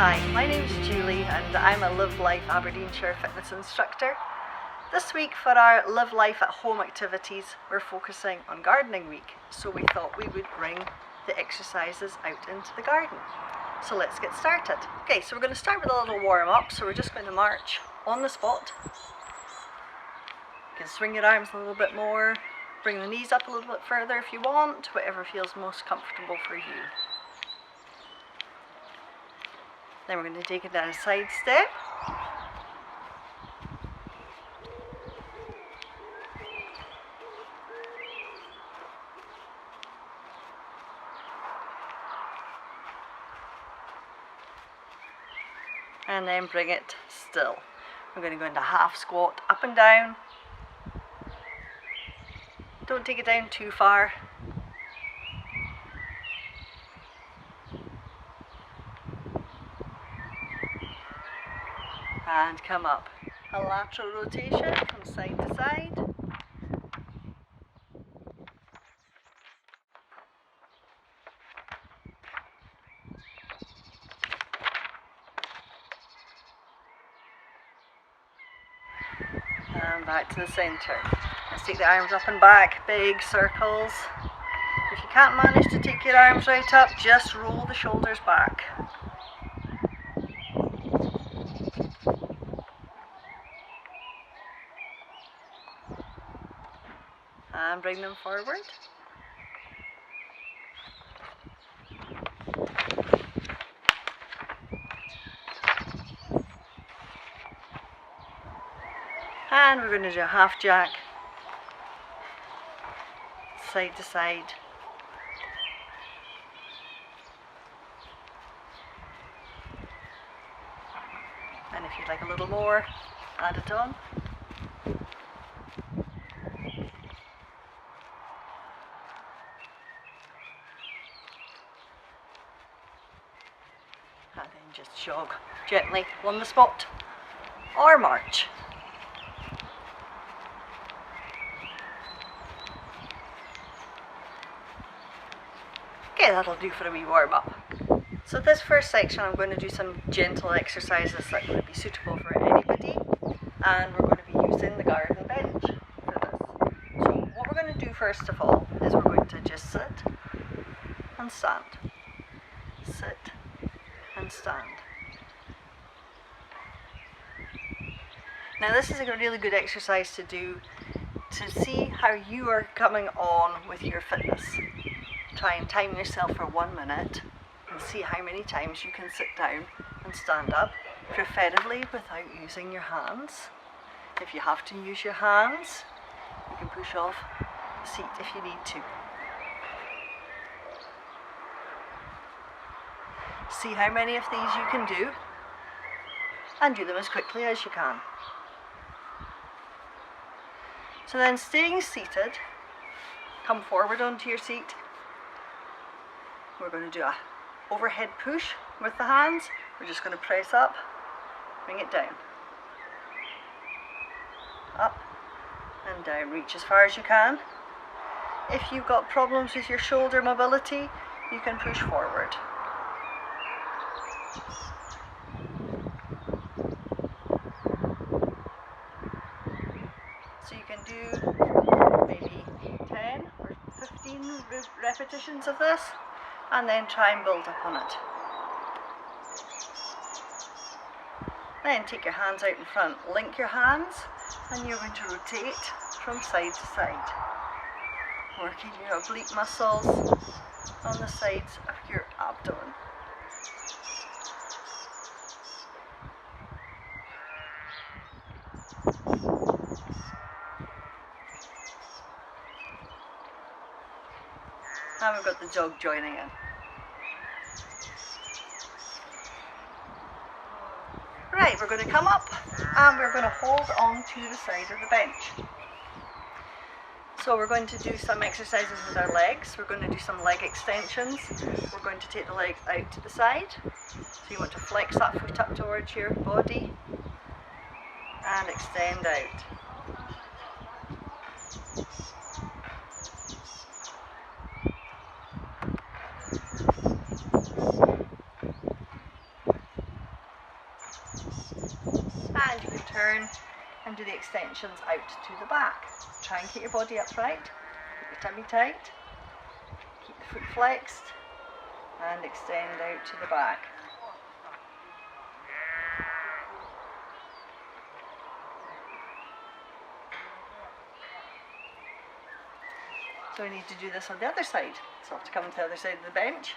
Hi, my name is Julie and I'm a Live Life Aberdeenshire fitness instructor. This week for our Live Life at Home activities, we're focusing on gardening week, so we thought we would bring the exercises out into the garden. So let's get started. Okay, so we're going to start with a little warm up, so we're just going to march on the spot. You can swing your arms a little bit more, bring the knees up a little bit further if you want, whatever feels most comfortable for you. Then we're going to take it down a side step. And then bring it still. We're going to go into half squat, up and down. Don't take it down too far. And come up. A lateral rotation from side to side. And back to the centre. Let's take the arms up and back, big circles. If you can't manage to take your arms right up, just roll the shoulders back. And bring them forward. And we're going to do a half jack, side to side. And if you'd like a little more, add it on. And then just jog gently on the spot or march. Okay, that'll do for a wee warm up. So this first section I'm going to do some gentle exercises that would be suitable for anybody, and we're going to be using the garden bench for this. So what we're going to do first of all is we're going to just sit and stand. Sit and stand. Now this is a really good exercise to do to see how you are coming on with your fitness. Try and time yourself for 1 minute and see how many times you can sit down and stand up preferably without using your hands. If you have to use your hands, you can push off the seat if you need to. See how many of these you can do and do them as quickly as you can. So then, staying seated, come forward onto your seat. We're going to do a overhead push with the hands. We're just going to press up, bring it down. Up and down, reach as far as you can. If you've got problems with your shoulder mobility, you can push forward. So you can do maybe 10 or 15 repetitions of this, and then try and build up on it. Then take your hands out in front, link your hands, and you're going to rotate from side to side, working your oblique muscles on the sides of your abdomen. And we've got the jog joining in. Right, we're going to come up and we're going to hold on to the side of the bench. So we're going to do some exercises with our legs. We're going to do some leg extensions. We're going to take the legs out to the side. So you want to flex that foot up towards your body and extend out. and you can turn and do the extensions out to the back. Try and keep your body upright, keep your tummy tight, keep the foot flexed, and extend out to the back. So we need to do this on the other side. So I have to come to the other side of the bench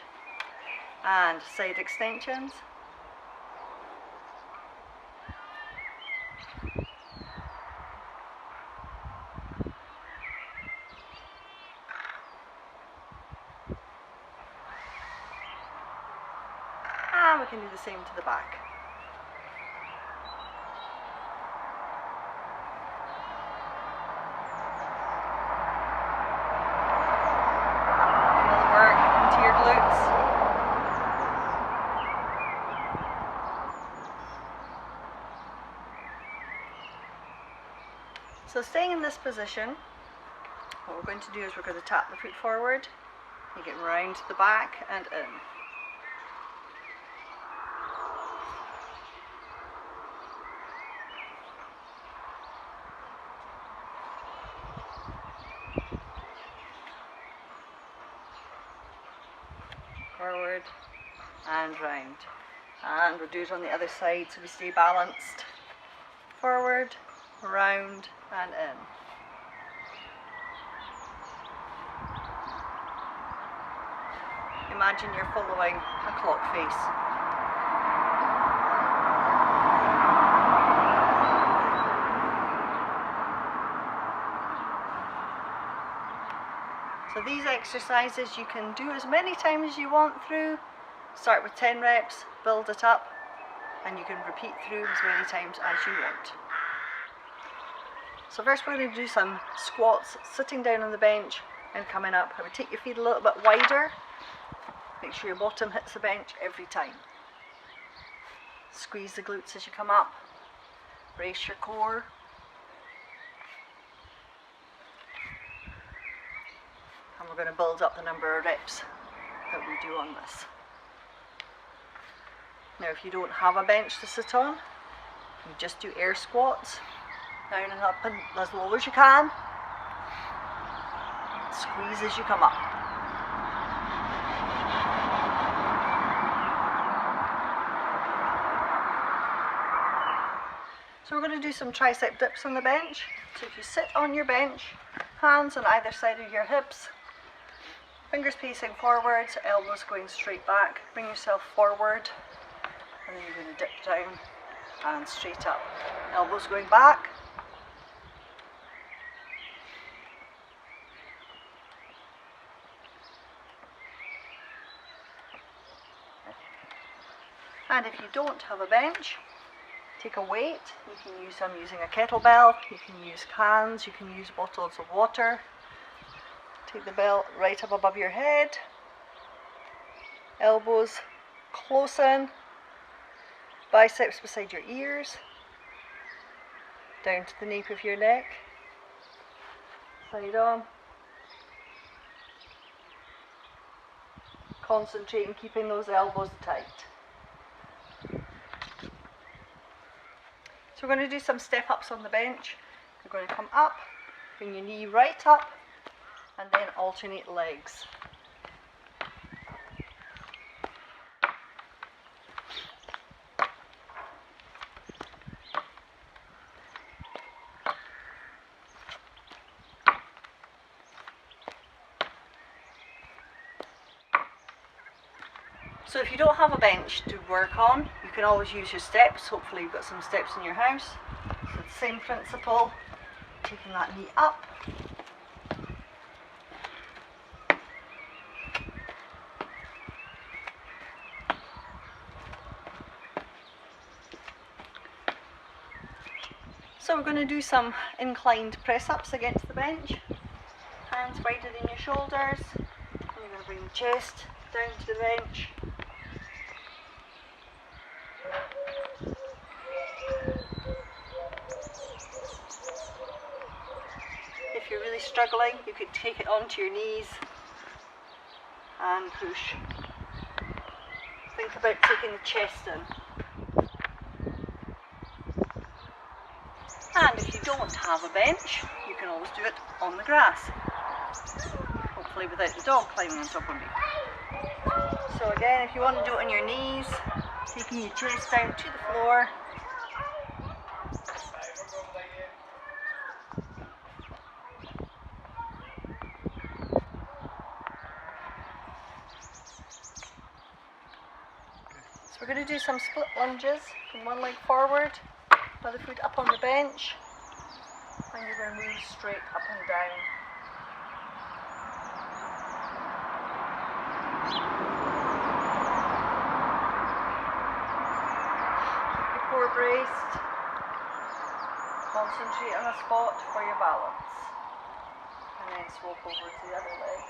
and side extensions. And we can do the same to the back. Feel the work into your glutes. So staying in this position, what we're going to do is we're going to tap the foot forward, you get round to the back and in. Forward and round. And we'll do it on the other side so we stay balanced. Forward, round and in. Imagine you're following a clock face. So these exercises you can do as many times as you want through. Start with 10 reps, build it up, and you can repeat through as many times as you want. So first we're going to do some squats, sitting down on the bench and coming up. I would take your feet a little bit wider. Make sure your bottom hits the bench every time. Squeeze the glutes as you come up. Brace your core. And we're going to build up the number of reps that we do on this. Now if you don't have a bench to sit on, you just do air squats. Down and up and as low as you can. Squeeze as you come up. So we're going to do some tricep dips on the bench. So if you sit on your bench, hands on either side of your hips, fingers facing forwards, elbows going straight back, bring yourself forward, and then you're going to dip down and straight up. Elbows going back. And if you don't have a bench, take a weight. You can use some using a kettlebell, you can use cans, you can use bottles of water. Take the belt right up above your head, elbows close in, biceps beside your ears, down to the nape of your neck, side on. Concentrate on keeping those elbows tight. So we're going to do some step ups on the bench. You're going to come up, bring your knee right up, and then alternate legs. So if you don't have a bench to work on, you can always use your steps. Hopefully you've got some steps in your house. So the same principle, taking that knee up. So we're going to do some inclined press-ups against the bench. Hands wider than your shoulders. And you're going to bring the chest down to the bench. If you're really struggling, you could take it onto your knees and push. Think about taking the chest in. And if you don't have a bench, you can always do it on the grass. Hopefully without the dog climbing on top of me. So again, if you want to do it on your knees, taking your chest down to the floor. So we're going to do some split lunges from one leg forward, other foot up on the bench, and you're going to move straight up and down. Your core braced, concentrate on a spot for your balance, and then swap over to the other leg.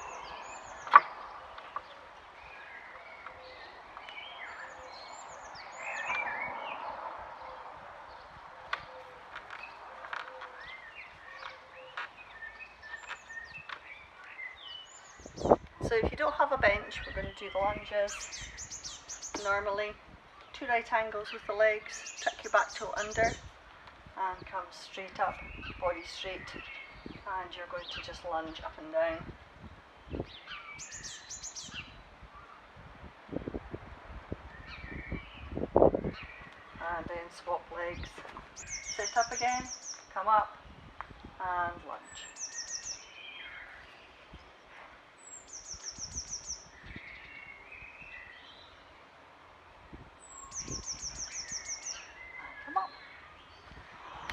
So if you don't have a bench, we're going to do the lunges normally. 2 right angles with the legs, tuck your back toe under and come straight up, body straight, and you're going to just lunge up and down. And then swap legs, sit up again, come up and lunge.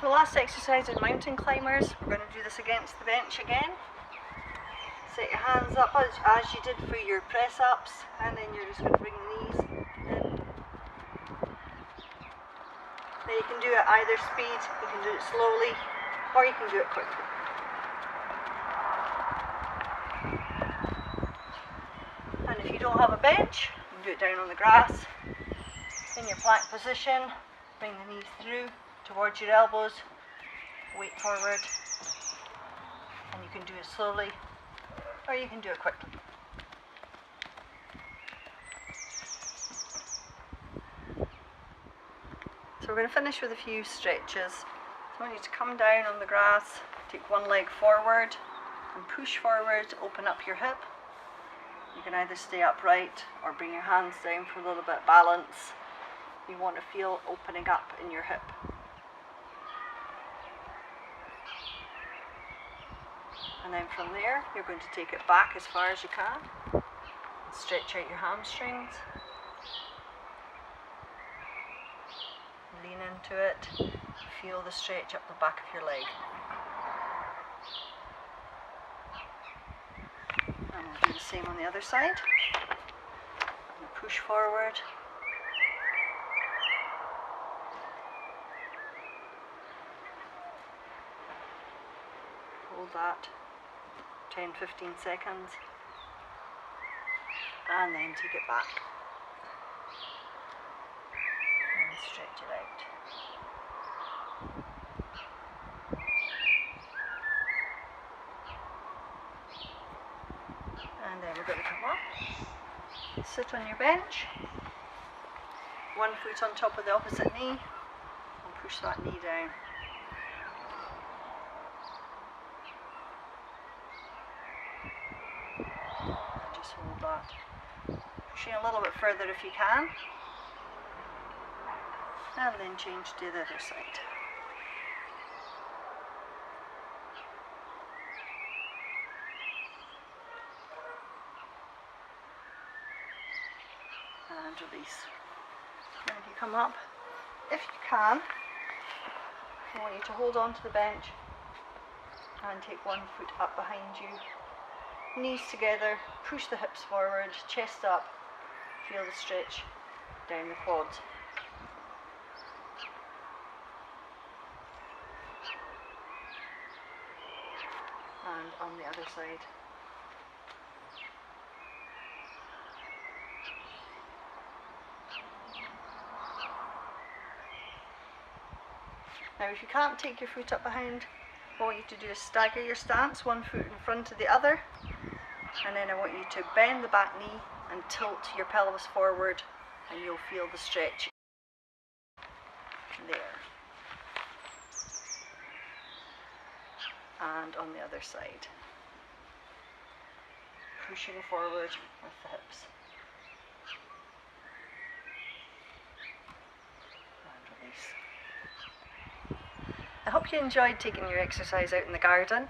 The last exercise in mountain climbers, we're going to do this against the bench again. Set your hands up as you did for your press ups, and then you're just going to bring the knees in. Now you can do it either speed, you can do it slowly, or you can do it quickly. And if you don't have a bench, you can do it down on the grass, in your plank position, bring the knees through towards your elbows, weight forward, and you can do it slowly or you can do it quickly. So we're going to finish with a few stretches. So I want you to come down on the grass, take one leg forward and push forward, open up your hip. You can either stay upright or bring your hands down for a little bit of balance. You want to feel opening up in your hip. And then from there, you're going to take it back as far as you can. Stretch out your hamstrings. Lean into it. Feel the stretch up the back of your leg. And we'll do the same on the other side. And push forward. Hold that 10-15 seconds and then take it back and stretch it out. And then we're going to come up, sit on your bench, one foot on top of the opposite knee and push that knee down. Hold that. Pushing a little bit further if you can. And then change to the other side. And release. And if you come up, if you can, I want you to hold on to the bench and take one foot up behind you. Knees together, push the hips forward, chest up, feel the stretch down the quads. And on the other side. Now if you can't take your foot up behind, what I want you to do is stagger your stance, one foot in front of the other, and then I want you to bend the back knee and tilt your pelvis forward, and you'll feel the stretch there. and on the other side. Pushing forward with the hips. And release. I hope you enjoyed taking your exercise out in the garden.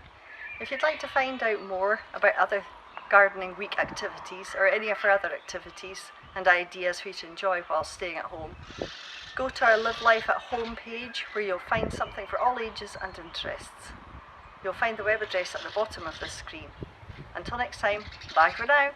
If you'd like to find out more about other gardening week activities or any of our other activities and ideas for you to enjoy while staying at home, go to our Live Life at Home page where you'll find something for all ages and interests. You'll find the web address at the bottom of the screen. Until next time, bye for now.